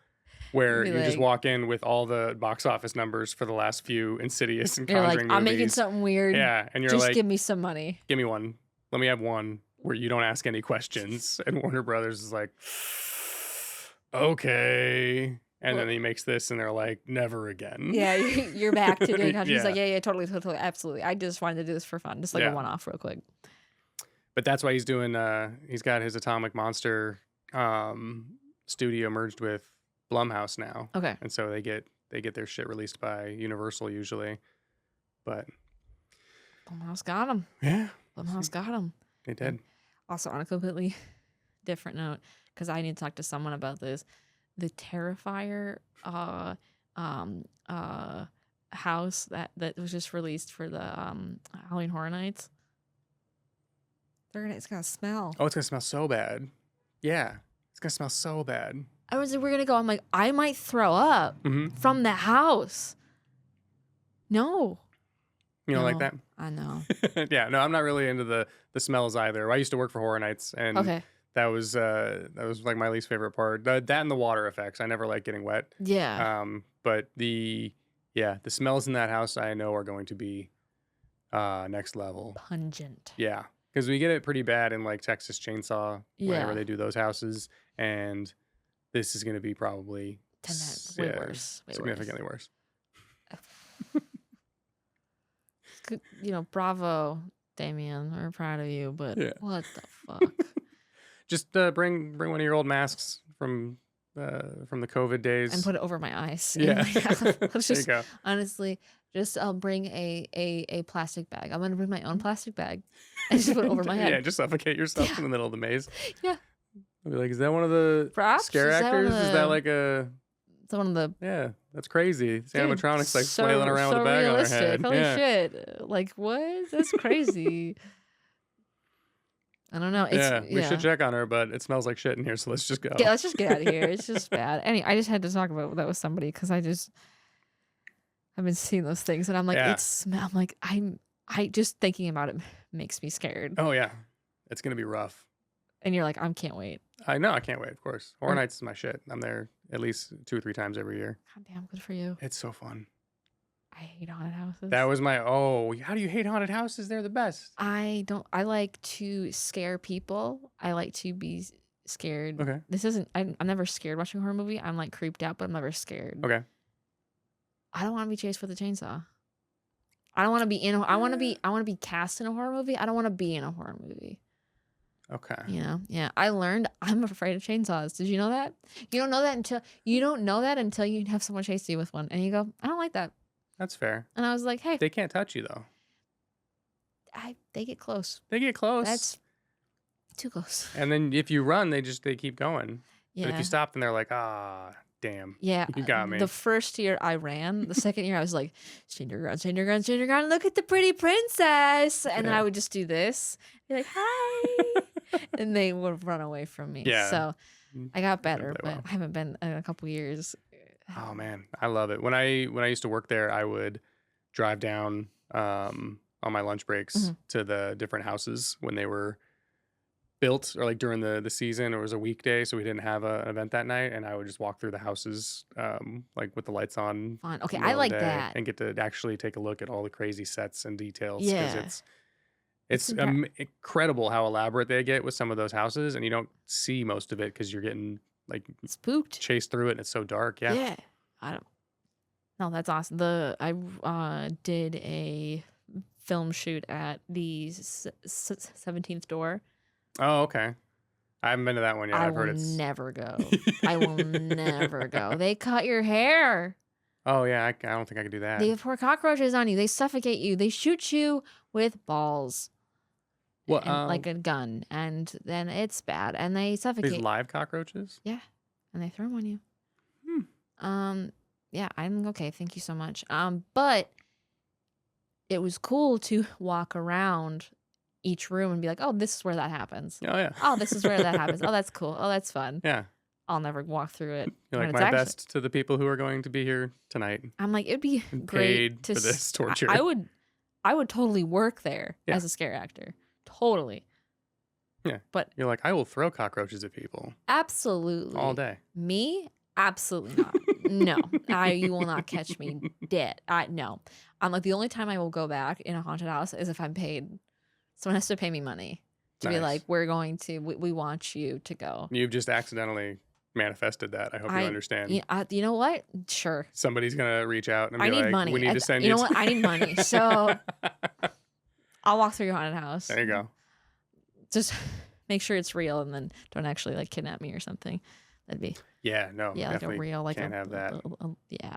where Be you just like- walk in with all the box office numbers for the last few Insidious and You're Conjuring like, I'm movies. making something weird. Yeah, and you're just like, give me some money. give me one. Let me have one where you don't ask any questions. And Warner Brothers is like, okay. And then he makes this, and they're like, never again. Yeah, you're back to doing He's Yeah. like, yeah, totally, absolutely. I just wanted to do this for fun, just like Yeah. a one-off, real quick. But that's why he's doing. He's got his Atomic Monster studio merged with Blumhouse now. Okay. And so they get their shit released by Universal usually. But Blumhouse got him. yeah, Blumhouse got him. they did. Also, on a completely different note, because I need to talk to someone about this, the Terrifier house that was just released for the Halloween Horror Nights. It's gonna smell. Oh, it's gonna smell so bad. Yeah, it's gonna smell so bad. I was like, we're gonna go. I'm like, I might throw up from the house. No. You don't like that? I know. Yeah, no, I'm not really into the smells either. I used to work for Horror Nights, and that was like my least favorite part. That and the water effects. I never like getting wet. Yeah. But the smells in that house I know are going to be next level. Pungent. Yeah, because we get it pretty bad in like Texas Chainsaw whenever they do those houses, and this is going to be probably way worse. Significantly worse. You know, bravo, Damien. We're proud of you, but what the fuck? Just bring one of your old masks from the COVID days and put it over my eyes. Yeah, Let's there you go. Honestly, just I'll bring a plastic bag. I'm gonna bring my own plastic bag and just put it over my head. Yeah, just suffocate yourself in the middle of the maze. Yeah. I'll be like, is that one of the Props? scare actors? Is that like a? It's one of the. Yeah, that's crazy. It's animatronics like so, flailing around with a bag realistic. on their head. Holy yeah. shit! Like what? That's crazy. I don't know. We should check on her, but it smells like shit in here, so let's just go. Yeah, let's just get out of here. It's just bad. Anyway, I just had to talk about that with somebody because I've been seeing those things, and I'm like, I'm like, I just thinking about it makes me scared. Oh yeah, it's gonna be rough. And you're like, I can't wait. I know, I can't wait. Of course, Horror Nights is my shit. I'm there at least 2 or 3 times every year. God damn, good for you. It's so fun. I hate haunted houses. That was my how do you hate haunted houses? They're the best. I like to scare people. I like to be scared. Okay. This isn't. I'm never scared watching a horror movie. I'm like creeped out, but I'm never scared. Okay. I don't want to be chased with a chainsaw. I don't want to be in. I want to be cast in a horror movie. I don't want to be in a horror movie. Okay. You know, yeah. I learned I'm afraid of chainsaws. Did you know that? You don't know that until you have someone chase you with one, and you go, I don't like that. That's fair. And I was like, hey, they can't touch you though. They get close. They get close. That's too close. And then if you run, they keep going. Yeah. But if you stop, then they're like, damn. Yeah. You got me. The first year I ran, the second year I was like, stand your ground, stand your ground, stand your ground. Look at the pretty princess. And then I would just do this. Be like, hi. And they would run away from me. Yeah. So I got better, but well. I haven't been in a couple years. Oh man, I love it. When I used to work there, I would drive down on my lunch breaks to the different houses when they were built, or like during the season, or it was a weekday, so we didn't have an event that night, and I would just walk through the houses like with the lights on. Fun. Okay, in the I middle of like the day that. and get to actually take a look at all the crazy sets and details. Yeah. It's incredible how elaborate they get with some of those houses, and you don't see most of it because you're getting like spooked, chased through it, and it's so dark. Yeah. Yeah. No, that's awesome. I did a film shoot at the 17th Door. Oh, okay. I haven't been to that one yet. I've heard it's never go. I will never go. They cut your hair. Oh yeah, I don't think I could do that. They pour cockroaches on you. They suffocate you. They shoot you with balls. Well, like a gun, and then it's bad, and they suffocate. These live cockroaches? Yeah, and they throw them on you. Yeah, I'm okay. Thank you so much. But it was cool to walk around each room and be like, oh, this is where that happens. Oh yeah. Oh, this is where that happens. Oh, that's cool. Oh, that's fun. Yeah. I'll never walk through it. You're like, my best to the people who are going to be here tonight. I'm like, it'd be great paid to for this torture. I would totally work there as a scare actor. Totally. Yeah. But you're like, I will throw cockroaches at people. Absolutely. All day. Me? Absolutely not. No. You will not catch me dead. No. I'm like, the only time I will go back in a haunted house is if I'm paid. Someone has to pay me money to be like, we want you to go. You've just accidentally manifested that. I hope you understand. You know what? Sure. Somebody's going to reach out and be like, money. We need to send you. You know what? I need money. So I'll walk through your haunted house. There you go. Just make sure it's real, and then don't actually like kidnap me or something. That'd be like a real can't have that. Yeah.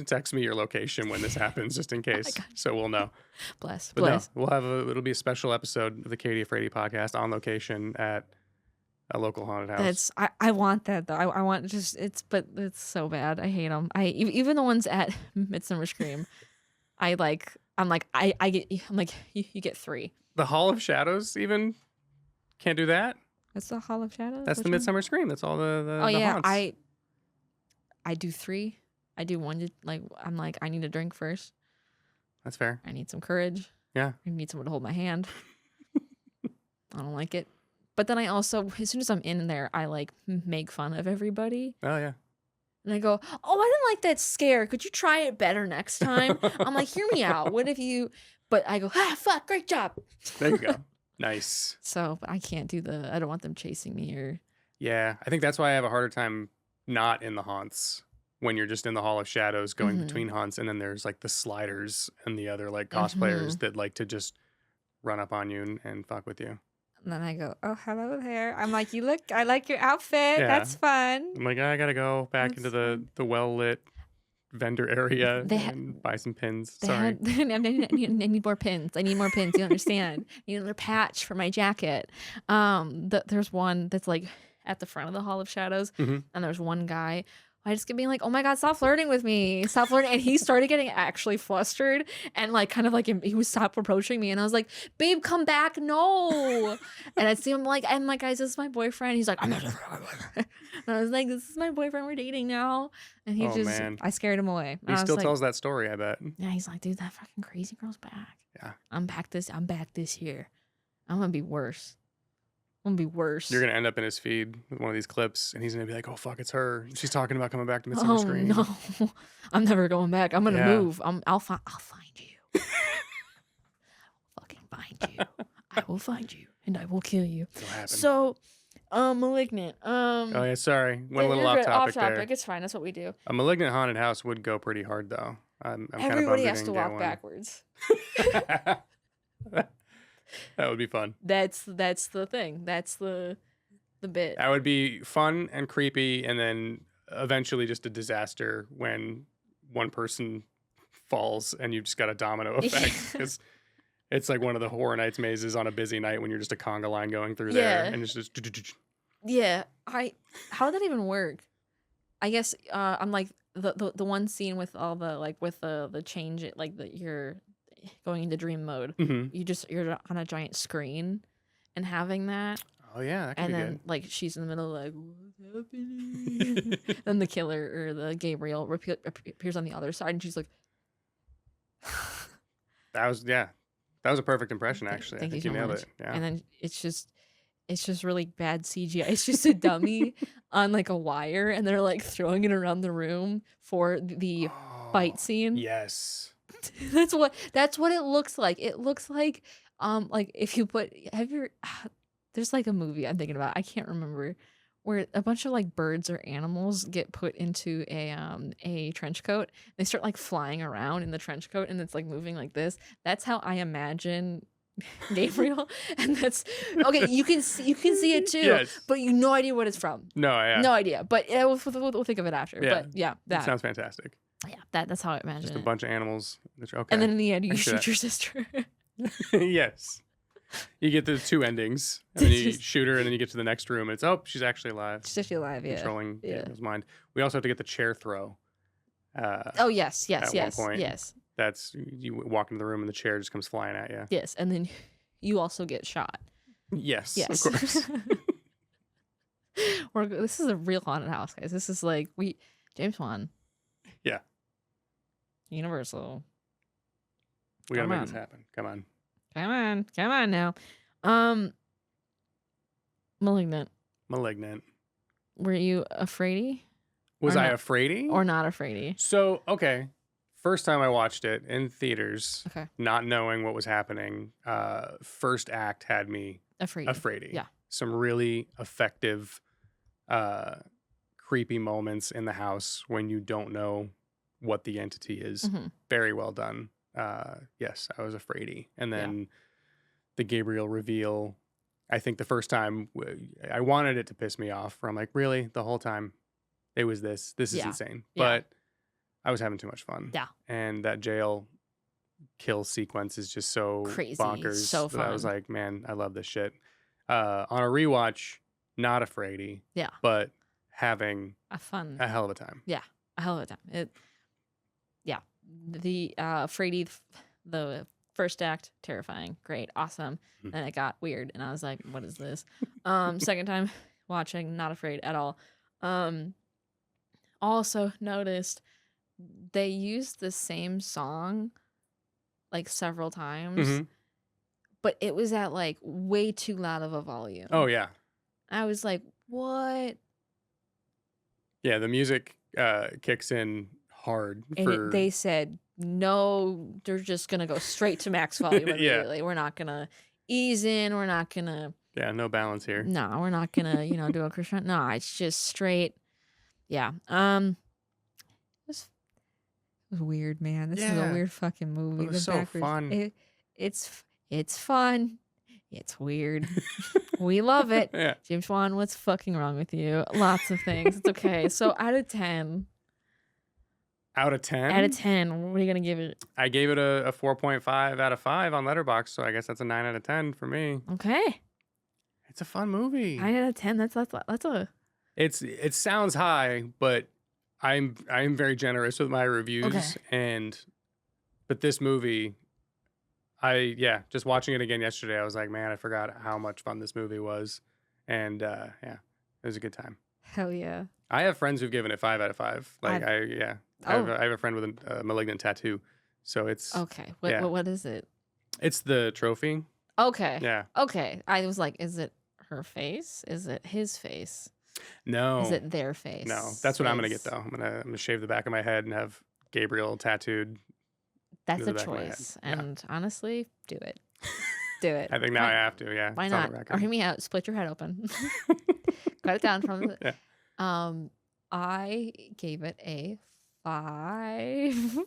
Text me your location when this happens, just in case, so we'll know. Bless. No, we'll have it'll be a special episode of the Katie Afraidy podcast on location at a local haunted house. I want that though. I want but it's so bad. I hate them. Even the ones at Midsummer Scream. I'm like you get 3. The Hall of Shadows even can't do that. That's the Hall of Shadows. That's the Midsummer Scream. That's all the Oh yeah, haunts. I do 3. I do 1 I'm like I need a drink first. That's fair. I need some courage. Yeah. I need someone to hold my hand. I don't like it. But then I also, as soon as I'm in there, I like make fun of everybody. Oh yeah. And I go, oh, I didn't like that scare. Could you try it better next time? I'm like, hear me out. What if you, but I go, fuck, great job. There you go. Nice. So but I can't do I don't want them chasing me or. Yeah. I think that's why I have a harder time not in the haunts when you're just in the Hall of Shadows going between haunts. And then there's like the sliders and the other like cosplayers that like to just run up on you and fuck with you. And then I go, oh, hello there. I'm like, I like your outfit. Yeah. That's fun. I'm like, I gotta go back into the well-lit vendor area and buy some pins. Sorry. I need more pins. I need more pins. You understand? I need another patch for my jacket. There's one that's like at the front of the Hall of Shadows, and there's one guy. I just kept being like, oh my God, stop flirting with me. Stop flirting. And he started getting actually flustered and like kind of like he was stop approaching me. And I was like, babe, come back. No. And I see him like, I'm like, guys, this is my boyfriend. He's like, I'm not. And I was like, this is my boyfriend. We're dating now. And he I scared him away. He still tells that story, I bet. Yeah, he's like, dude, that fucking crazy girl's back. Yeah. I'm back this year. I'm going to be worse. I'm gonna be worse. You're gonna end up in his feed with one of these clips, and he's gonna be like, "Oh fuck, it's her. She's talking about coming back to Midsummer Scream." No, I'm never going back. I'm gonna move. I'll find you. I will fucking find you. I will find you, and I will kill you. So, Malignant. Oh yeah, sorry, went a little off topic there. It's fine. That's what we do. A Malignant haunted house would go pretty hard though. I'm Everybody has to walk backwards. That would be fun. That's the thing. That's the bit. That would be fun and creepy, and then eventually just a disaster when one person falls and you've just got a domino effect because it's like one of the Horror Nights mazes on a busy night when you're just a conga line going through there, and it's just. Yeah, how would that even work? I guess I'm like the one scene with all the like with the change it like you're going into dream mode. You're on a giant screen and having that. Oh yeah, that could and be then good. like she's in the middle like what's happening? Then the killer or the Gabriel appears on the other side and she's like. That was a perfect impression actually. I think you nailed it. Yeah. And then it's just really bad CGI. It's just a dummy on like a wire and they're like throwing it around the room for the fight scene. Yes. That's what it looks like. It looks like if you put there's like a movie I'm thinking about. I can't remember where a bunch of like birds or animals get put into a trench coat. They start like flying around in the trench coat and it's like moving like this. That's how I imagine Gabriel, and that's okay. You can see it too, yes. But you no idea what it's from. No, yeah, no idea. But we'll think of it after. Yeah. But yeah, that sounds fantastic. Yeah, that's how I imagine. Just a bunch of animals. Okay. And then in the end, you shoot your sister. Yes. You get the 2 endings, and then you shoot her, and then you get to the next room, and it's she's actually alive. She's actually alive. Yeah. Controlling Gabriel's mind. We also have to get the chair throw. Yes. At one point. Yes. That's you walk into the room and the chair just comes flying at you. Yes, and then you also get shot. Yes. Of course. This is a real haunted house, guys. This is like James Wan. Yeah. Universal. We gotta make this happen. Come on now. Malignant. Were you afraidy? Was I afraidy? Or not afraidy? So, okay. First time I watched it in theaters, not knowing what was happening, first act had me afraidy. Yeah. Some really effective, creepy moments in the house when you don't know what the entity is. Very well done. Yes, I was afraidy. And then the Gabriel reveal, I think the first time I wanted it to piss me off. Where I'm like, really? The whole time it was this. This is insane. But I was having too much fun. Yeah. And that jail kill sequence is just so crazy, bonkers. so fun. That I was like, man, I love this shit. On a rewatch, not Afraidy, Yeah. but having Fun. a hell of a time. Yeah, a hell of a time. The Afraidy, the first act, terrifying, great, awesome. Mhm. And it got weird, and I was like, "What is this?" Second time watching, not afraid at all. Also noticed they used the same song like several times, Mhm. but it was at like way too loud of a volume. Oh yeah, I was like, "What?" yeah. The music kicks in hard And for they said, no, they're just going to go straight to max volume Yeah. immediately. We're not going to ease in. We're not going to, yeah, no balance here. no, we're not going to, do a crescendo. No, it's just straight. Yeah. It was weird, man. This is a Yeah. weird fucking movie. It was The so backwards- fun. It's fun. It's weird. We love it. Yeah. James Wan, what's fucking wrong with you? Lots of things. It's okay. So out of 10, Out of 10? what are you going to give it? I gave it a 4.5 out of 5 on Letterboxd, so I guess that's a 9 out of 10 for me. Okay. It's a fun movie. 9 out of 10. That's a It sounds high, but I'm very generous with my reviews, but this movie, just watching it again yesterday, I was like, man, I forgot how much fun this movie was, and it was a good time. hell yeah. I have friends who've given it 5 out of 5. Like I have a friend with a malignant tattoo, so it's Okay. yeah. What is it? It's the trophy. Okay. Yeah. Okay. I was like, is it her face? Is it his face? No. Is it their face? No. That's what I'm gonna get though. I'm gonna shave the back of my head and have Gabriel tattooed. That's into a the back of my head. choice. Yeah. And honestly, do it. Do it. I think now I have to. Yeah. Why It's on the not? Or record. hear me out. Split your head open. Cut it down from the. Yeah. I gave it a 5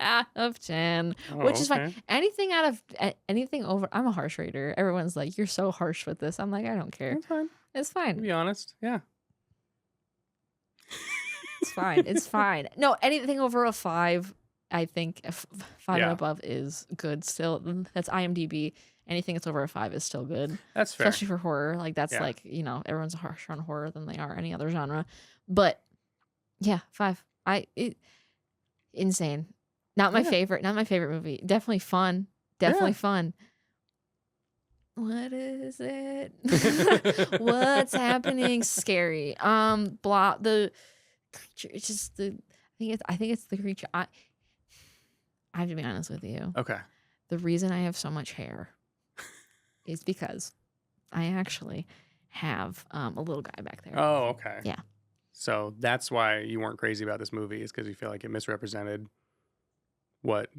out of 10, Oh, which is fine. okay. Anything over. I'm a harsh rater. Everyone's like, "You're so harsh with this." I'm like, I don't care. That's fine. It's To fine. be honest. Yeah. It's fine. It's fine. No, anything over a 5, I think 5 Yeah. and above is good. Still, that's IMDb. Anything that's over a 5 is still good, That's fair. especially for horror. Like that's Yeah. like everyone's harsher on horror than they are any other genre. But yeah, 5. Insane. Not my Yeah. favorite. Not my favorite movie. Definitely fun. Definitely fun. What is it? What's happening? Scary. Blah. The creature. It's just the. I think it's the creature. I have to be honest with you. Okay. The reason I have so much hair is because I actually have a little guy back there. Oh, okay. Yeah. So that's why you weren't crazy about this movie, is because you feel like it misrepresented what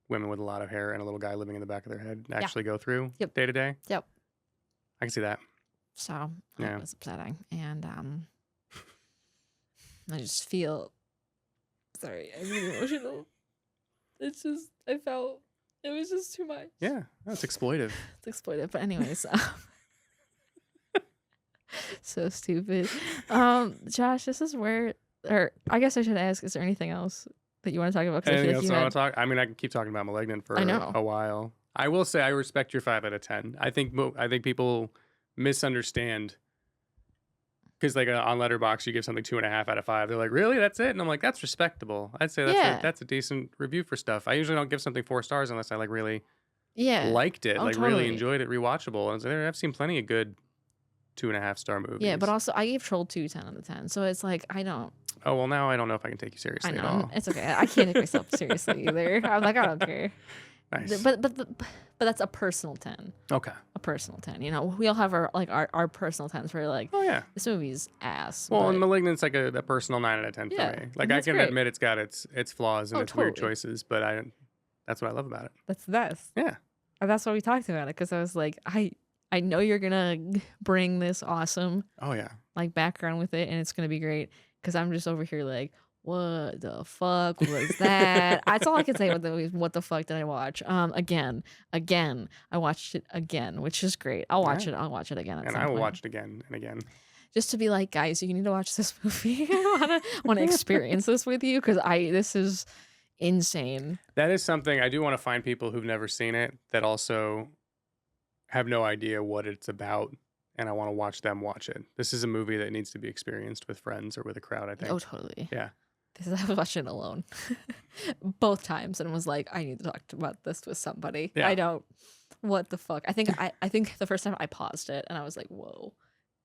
women with a lot of hair and a little guy living in the back of their head actually go through Yep. day to day. Yep. I can see that. So Yeah. it was upsetting. And I just feel sorry, I'm really emotional. It's just I felt it was just too much. Yeah. That's exploitive. It's exploitive. But anyways, so stupid. Josh, this is where or I guess I should ask, is there anything else that you want to talk about? 'Cause I feel Anything like else you I had- want to talk? I mean, I can keep talking about Malignant for I know. a while. I will say I respect your 5 out of 10. I think people misunderstand, because like on Letterboxd you give something 2.5 out of 5. They're like, really? That's it? And I'm like, that's respectable. I'd say that's a decent review for stuff. I usually don't give something 4 stars unless I like really liked it, Oh, like totally. really enjoyed it, rewatchable. And so I've seen plenty of good 2.5 star movies. Yeah, but also I gave Troll 2 10 out of 10. So it's like I don't. Oh well, now I don't know if I can take you I seriously at know all. it's okay. I can't take myself seriously either. I'm like I don't care. Nice. But that's a personal 10. Okay. A personal 10. We all have our personal 10s where like Oh yeah. this movie's ass. Well, but- and Malignant's like a personal 9 out of 10 Yeah, for me. and Like I that's can great. admit it's got its flaws and Oh, its weird totally. choices, but that's what I love about it. that's the best. Yeah. And that's why we talked about it, because I was like, I know you're gonna bring this awesome Oh yeah. like background with it, and it's gonna be great. Because I'm just over here like, what the fuck was that? That's all I can say. What the fuck did I watch? Again, I watched it again, which is great. I'll watch it. I'll watch it again. At And some I will point. watch it again and again. Just to be like, guys, you need to watch this movie. I want to experience this with you, because this is insane. That is something I do want to find people who've never seen it that also have no idea what it's about, and I want to watch them watch it. This is a movie that needs to be experienced with friends or with a crowd, I think. Oh, totally. Yeah. Because I was watching it alone both times and was like, I need to talk about this with somebody. Yeah. I don't. What the fuck? I think the first time I paused it and I was like, whoa,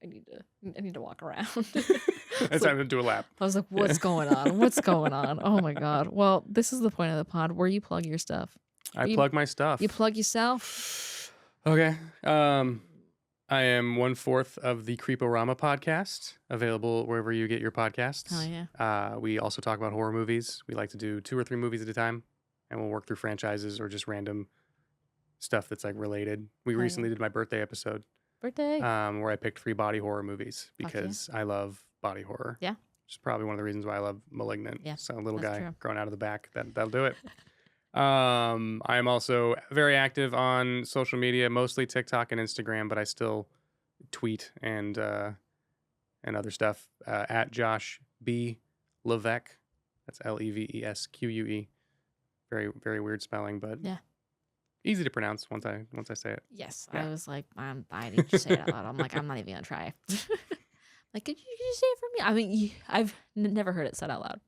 I need to walk around. It's time to do a lap. I was like, what's going on? What's going on? Oh my God. Well, this is the point of the pod where you plug your stuff. I plug my stuff. You plug yourself. Okay. I am 1/4 of the Creeporama podcast, available wherever you get your podcasts. Oh, yeah. We also talk about horror movies. We like to do 2 or 3 movies at a time, and we'll work through franchises or just random stuff that's like related. We recently did my birthday episode. Birthday. Where I picked 3 body horror movies Fuck yeah. because I love body horror. Yeah. Which is probably one of the reasons why I love Malignant. Yeah, So a little that's guy true. growing out of the back, that'll do it. I am also very active on social media, mostly TikTok and Instagram, but I still tweet and other stuff at Josh B Levesque. That's Levesque. Very, very weird spelling, but Yeah. easy to pronounce once I say it. Yes. Yeah. I was like, I need to say it out loud. I'm like, I'm not even going to try. Like, could you say it for me? I mean, I've never heard it said out loud.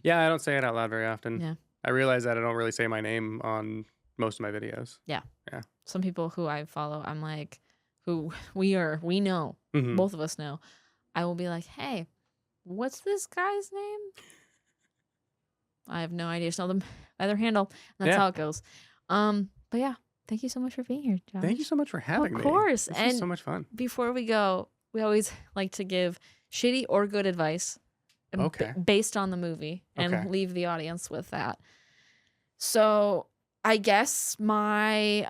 Yeah, I don't say it out loud very often. Yeah. I realize that I don't really say my name on most of my videos. Some people who I follow, I'm like, who we know, Mhm. both of us know. I will be like, hey, what's this guy's name? I have no idea. Just know them by their handle. And that's Yeah. how it goes. But yeah, thank you so much for being here, Josh. Thank you so much for having me. Of course. This And was so much fun. before we go, we always like to give shitty or good advice Okay. based on the movie and Okay. leave the audience with that. So I guess my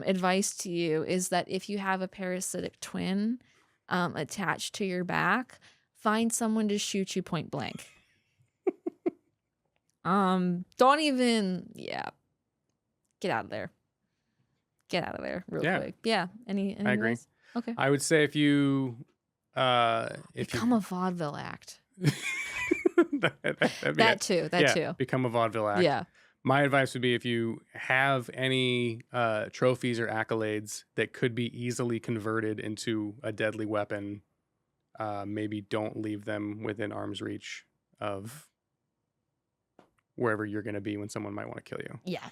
advice to you is that if you have a parasitic twin attached to your back, find someone to shoot you point blank. Don't even, get out of there. Get out of there real Yeah. quick. Yeah. Any I agree. advice? Okay. I would say if you Become a vaudeville act. that'd be That it. too. That Yeah, too. become a vaudeville act. Yeah. My advice would be if you have any trophies or accolades that could be easily converted into a deadly weapon, maybe don't leave them within arm's reach of wherever you're going to be when someone might want to kill you. Yeah.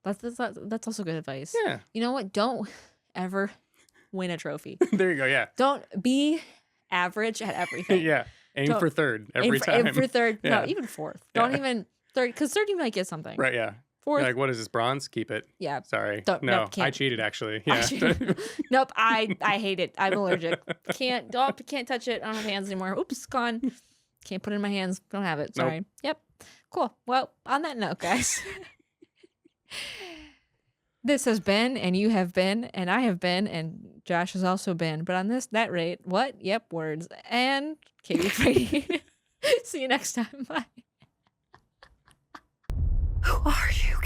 That's also good advice. Yeah. You know what? Don't ever win a trophy. There you go. Yeah. Don't be average at everything. Yeah. Aim Don't- for third every time. Aim for third. Yeah. No, even fourth. Don't Yeah. even third, because third you might get something. Right. Yeah. Fourth. You're like, what is this, bronze? Keep it. Yeah. Sorry. Don't- No, nope, I can't. cheated actually. I Yeah. should- Nope. I hate it. I'm allergic. Can't touch it. I don't have hands anymore. Oops, gone. Can't put it in my hands. Don't have it. Nope. Sorry. Yep. Cool. Well, on that note, guys. This has been, and you have been, and I have been, and Josh has also been. But on that rate, what? Yep, words. And Katie Afraidy. See you next time. Bye. Who are you,